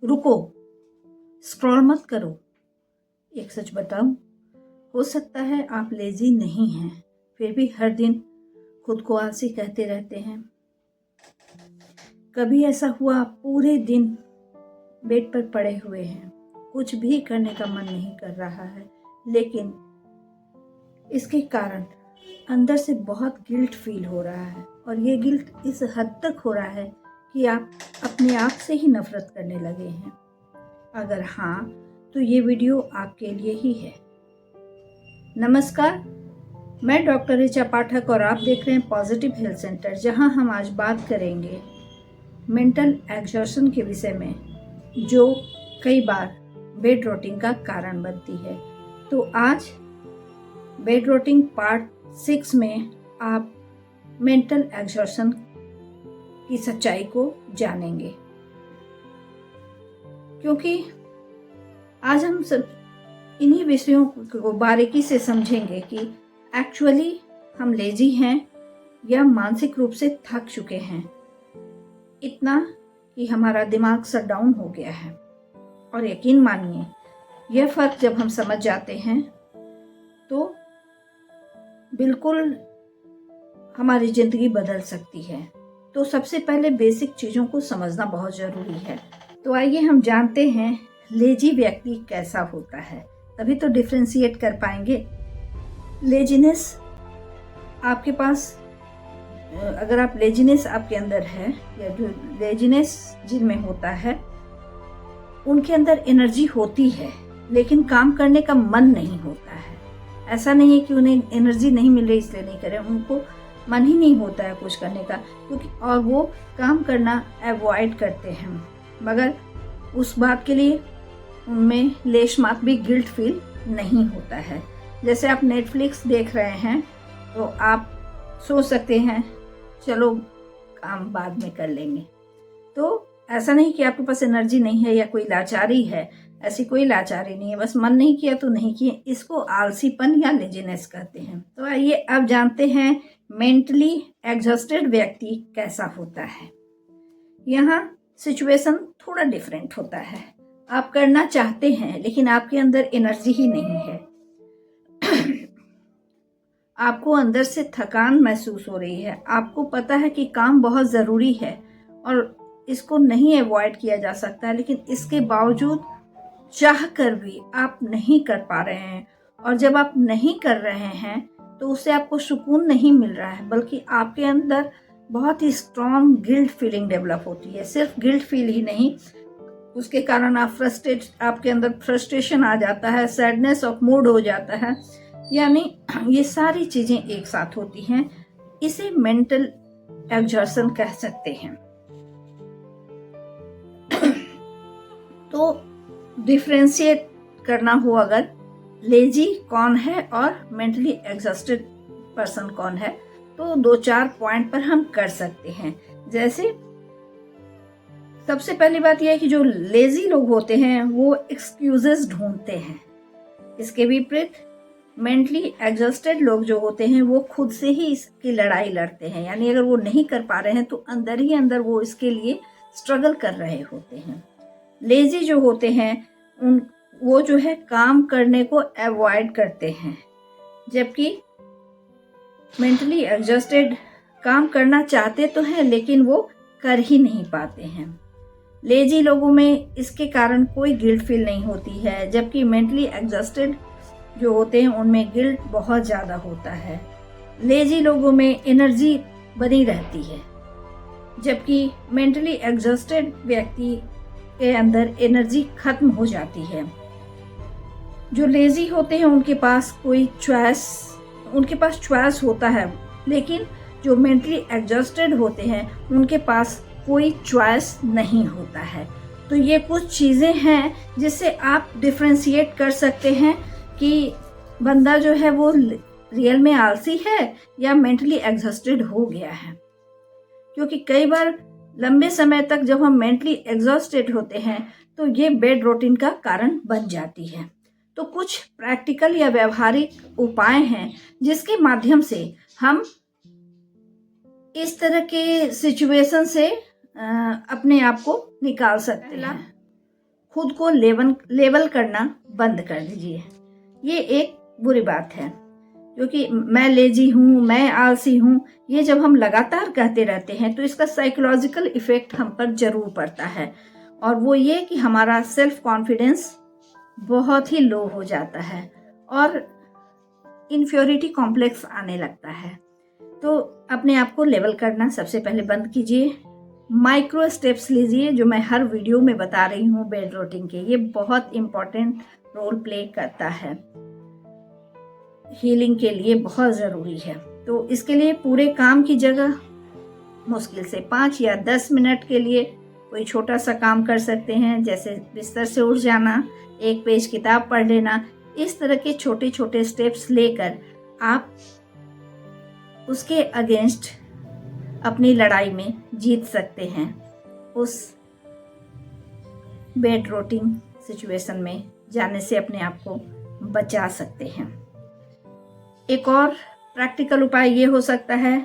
रुको, स्क्रॉल मत करो। एक सच बताऊं, हो सकता है आप लेजी नहीं हैं, फिर भी हर दिन खुद को आलसी कहते रहते हैं। कभी ऐसा हुआ पूरे दिन बेड पर पड़े हुए हैं, कुछ भी करने का मन नहीं कर रहा है, लेकिन इसके कारण अंदर से बहुत गिल्ट फील हो रहा है, और ये गिल्ट इस हद तक हो रहा है कि आप अपने आप से ही नफरत करने लगे हैं। अगर हाँ, तो ये वीडियो आपके लिए ही है। नमस्कार, मैं डॉक्टर ऋचा पाठक और आप देख रहे हैं पॉजिटिव हेल्थ सेंटर, जहां हम आज बात करेंगे मेंटल एग्जॉर्शन के विषय में, जो कई बार बेड रोटिंग का कारण बनती है। तो आज बेड रोटिंग पार्ट 6 में आप मेंटल एग्जॉर्शन की सच्चाई को जानेंगे, क्योंकि आज हम सब इन्हीं विषयों को बारीकी से समझेंगे कि एक्चुअली हम लेजी हैं या मानसिक रूप से थक चुके हैं, इतना कि हमारा दिमाग शट डाउन हो गया है। और यकीन मानिए, यह फर्क जब हम समझ जाते हैं तो बिल्कुल हमारी जिंदगी बदल सकती है। तो सबसे पहले बेसिक चीज़ों को समझना बहुत ज़रूरी है। तो आइए हम जानते हैं लेजी व्यक्ति कैसा होता है, तभी तो डिफ्रेंशिएट कर पाएंगे। लेजीनेस आपके पास, अगर आप लेजीनेस आपके अंदर है, या जो लेजीनेस जिनमें होता है उनके अंदर एनर्जी होती है, लेकिन काम करने का मन नहीं होता है। ऐसा नहीं है कि उन्हें एनर्जी नहीं मिल रही इसलिए नहीं करें, उनको मन ही नहीं होता है कुछ करने का, क्योंकि और वो काम करना अवॉइड करते हैं। मगर उस बात के लिए उनमें लेश मात्र भी गिल्ट फील नहीं होता है। जैसे आप नेटफ्लिक्स देख रहे हैं तो आप सोच सकते हैं चलो काम बाद में कर लेंगे। तो ऐसा नहीं कि आपके पास एनर्जी नहीं है या कोई लाचारी है, ऐसी कोई लाचारी नहीं है, बस मन नहीं किया तो नहीं किए। इसको आलसीपन या लेजीनेस कहते हैं। तो आइए अब जानते हैं मेंटली एग्जॉस्टेड व्यक्ति कैसा होता है। यहाँ सिचुएशन थोड़ा डिफरेंट होता है। आप करना चाहते हैं लेकिन आपके अंदर एनर्जी ही नहीं है। आपको अंदर से थकान महसूस हो रही है। आपको पता है कि काम बहुत ज़रूरी है और इसको नहीं अवॉइड किया जा सकता, लेकिन इसके बावजूद चाह कर भी आप नहीं कर पा रहे हैं। और जब आप नहीं कर रहे हैं तो उससे आपको सुकून नहीं मिल रहा है, बल्कि आपके अंदर बहुत ही स्ट्रॉन्ग गिल्ट फीलिंग डेवलप होती है। सिर्फ गिल्ट फील ही नहीं, उसके कारण आपके अंदर फ्रस्ट्रेशन आ जाता है, सैडनेस ऑफ मूड हो जाता है, यानी ये सारी चीजें एक साथ होती हैं। इसे मेंटल एग्जॉर्शन कह सकते हैं। तो डिफरेंशिएट करना हो अगर लेजी कौन है और मेंटली एग्जॉस्टेड पर्सन कौन है, तो 2-4 पॉइंट पर हम कर सकते हैं। जैसे सबसे पहली बात यह है कि जो लेजी लोग होते हैं वो एक्सक्यूजेस ढूंढते हैं। इसके विपरीत मेंटली एग्जॉस्टेड लोग जो होते हैं वो खुद से ही इसकी लड़ाई लड़ते हैं, यानी अगर वो नहीं कर पा रहे हैं तो अंदर ही अंदर वो इसके लिए स्ट्रगल कर रहे होते हैं। लेजी जो होते हैं वो जो है काम करने को अवॉइड करते हैं, जबकि मेंटली एग्जॉस्टेड काम करना चाहते तो हैं लेकिन वो कर ही नहीं पाते हैं। लेजी लोगों में इसके कारण कोई गिल्ट फील नहीं होती है, जबकि मेंटली एग्जॉस्टेड जो होते हैं उनमें गिल्ट बहुत ज़्यादा होता है। लेजी लोगों में एनर्जी बनी रहती है, जबकि मेंटली एग्जॉस्टेड व्यक्ति के अंदर एनर्जी खत्म हो जाती है। जो लेजी होते हैं उनके पास चॉइस होता है, लेकिन जो मेंटली एग्जॉस्टेड होते हैं उनके पास कोई चॉइस नहीं होता है। तो ये कुछ चीज़ें हैं जिससे आप डिफ्रेंशिएट कर सकते हैं कि बंदा जो है वो रियल में आलसी है या मेंटली एग्जॉस्टेड हो गया है। क्योंकि कई बार लंबे समय तक जब हम मेंटली एग्जॉस्टेड होते हैं तो ये बेड रूटीन का कारण बन जाती है। तो कुछ प्रैक्टिकल या व्यवहारिक उपाय हैं जिसके माध्यम से हम इस तरह के सिचुएशन से अपने आप को निकाल सकते हैं। खुद को लेबल करना बंद कर दीजिए। ये एक बुरी बात है, क्योंकि मैं लेजी हूँ, मैं आलसी हूँ, ये जब हम लगातार कहते रहते हैं तो इसका साइकोलॉजिकल इफेक्ट हम पर जरूर पड़ता है, और वो ये कि हमारा सेल्फ कॉन्फिडेंस बहुत ही लो हो जाता है और इन्फ्योरिटी कॉम्प्लेक्स आने लगता है। तो अपने आप को लेवल करना सबसे पहले बंद कीजिए। माइक्रो स्टेप्स लीजिए, जो मैं हर वीडियो में बता रही हूँ बेड रोटिंग के, ये बहुत इम्पोर्टेंट रोल प्ले करता है, हीलिंग के लिए बहुत ज़रूरी है। तो इसके लिए पूरे काम की जगह मुश्किल से 5 या 10 मिनट के लिए कोई छोटा सा काम कर सकते हैं, जैसे बिस्तर से उठ जाना, 1 पेज किताब पढ़ लेना। इस तरह के छोटे छोटे स्टेप्स लेकर आप उसके अगेंस्ट अपनी लड़ाई में जीत सकते हैं, उस बेड रोटिंग सिचुएशन में जाने से अपने आप को बचा सकते हैं। एक और प्रैक्टिकल उपाय ये हो सकता है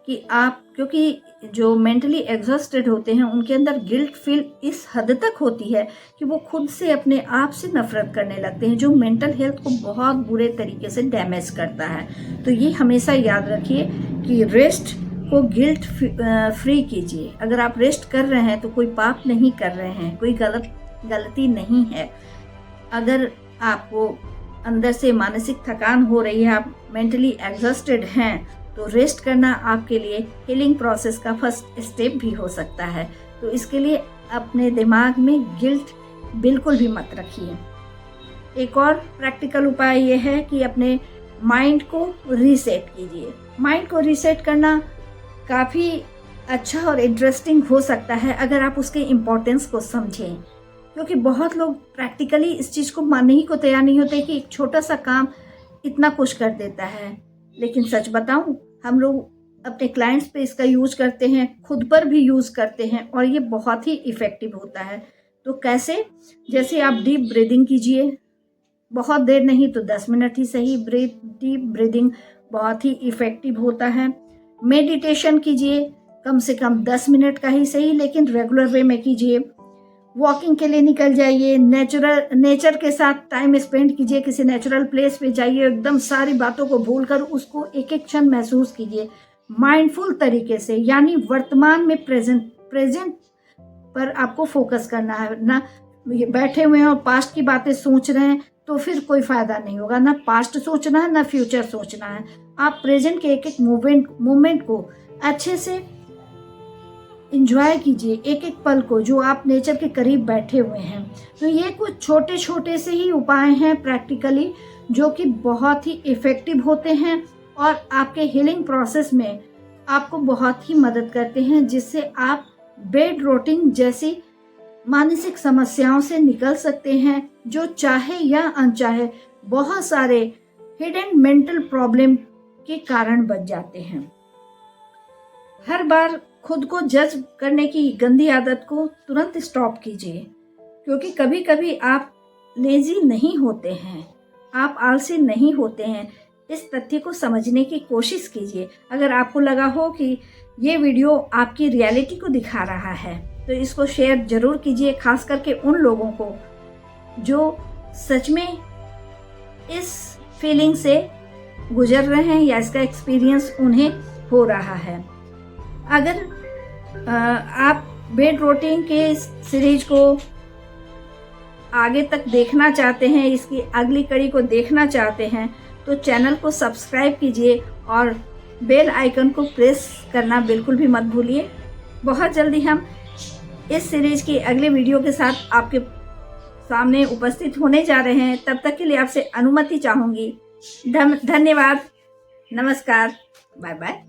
कि आप, क्योंकि जो मेंटली एग्जॉस्टेड होते हैं उनके अंदर गिल्ट फील इस हद तक होती है कि वो खुद से, अपने आप से नफरत करने लगते हैं, जो मेंटल हेल्थ को बहुत बुरे तरीके से डैमेज करता है। तो ये हमेशा याद रखिए कि रेस्ट को गिल्ट फ्री कीजिए। अगर आप रेस्ट कर रहे हैं तो कोई पाप नहीं कर रहे हैं, कोई गलती नहीं है। अगर आपको अंदर से मानसिक थकान हो रही है, आप मेंटली एग्जॉस्टेड हैं, तो रेस्ट करना आपके लिए हीलिंग प्रोसेस का फर्स्ट स्टेप भी हो सकता है। तो इसके लिए अपने दिमाग में गिल्ट बिल्कुल भी मत रखिए। एक और प्रैक्टिकल उपाय ये है कि अपने माइंड को रीसेट कीजिए। माइंड को रीसेट करना काफ़ी अच्छा और इंटरेस्टिंग हो सकता है अगर आप उसके इम्पोर्टेंस को समझें, क्योंकि बहुत लोग प्रैक्टिकली इस चीज़ को मानने ही को तैयार नहीं होते कि एक छोटा सा काम इतना कुछ कर देता है। लेकिन सच बताऊं, हम लोग अपने क्लाइंट्स पे इसका यूज करते हैं, खुद पर भी यूज करते हैं, और ये बहुत ही इफ़ेक्टिव होता है। तो कैसे? जैसे आप डीप ब्रीदिंग कीजिए, बहुत देर नहीं तो 10 मिनट ही सही। डीप ब्रीदिंग बहुत ही इफ़ेक्टिव होता है। मेडिटेशन कीजिए, कम से कम 10 मिनट का ही सही, लेकिन रेगुलर वे में कीजिए। वॉकिंग के लिए निकल जाइए, नेचर के साथ टाइम स्पेंड कीजिए, किसी नेचुरल प्लेस पे जाइए, एकदम सारी बातों को भूलकर उसको एक एक क्षण महसूस कीजिए माइंडफुल तरीके से, यानी वर्तमान में प्रेजेंट पर आपको फोकस करना है। ना बैठे हुए हैं और पास्ट की बातें सोच रहे हैं तो फिर कोई फायदा नहीं होगा। ना पास्ट सोचना है, ना फ्यूचर सोचना है। आप प्रेजेंट के एक एक मोमेंट को अच्छे से इंजॉय कीजिए, एक एक पल को, जो आप नेचर के करीब बैठे हुए हैं। तो ये कुछ छोटे छोटे से ही उपाय हैं प्रैक्टिकली, जो कि बहुत ही इफ़ेक्टिव होते हैं और आपके हीलिंग प्रोसेस में आपको बहुत ही मदद करते हैं, जिससे आप बेड रोटिंग जैसी मानसिक समस्याओं से निकल सकते हैं, जो चाहे या अनचाहे बहुत सारे हिडन मेंटल प्रॉब्लम के कारण बन जाते हैं। हर बार खुद को जज करने की गंदी आदत को तुरंत स्टॉप कीजिए, क्योंकि कभी कभी आप लेजी नहीं होते हैं, आप आलसी नहीं होते हैं। इस तथ्य को समझने की कोशिश कीजिए। अगर आपको लगा हो कि ये वीडियो आपकी रियलिटी को दिखा रहा है तो इसको शेयर जरूर कीजिए, खास करके उन लोगों को जो सच में इस फीलिंग से गुजर रहे हैं या इसका एक्सपीरियंस उन्हें हो रहा है। अगर आप बेड रोटिंग के सीरीज को आगे तक देखना चाहते हैं, इसकी अगली कड़ी को देखना चाहते हैं, तो चैनल को सब्सक्राइब कीजिए और बेल आइकन को प्रेस करना बिल्कुल भी मत भूलिए। बहुत जल्दी हम इस सीरीज की अगले वीडियो के साथ आपके सामने उपस्थित होने जा रहे हैं। तब तक के लिए आपसे अनुमति चाहूँगी। धन्यवाद, नमस्कार, बाय बाय।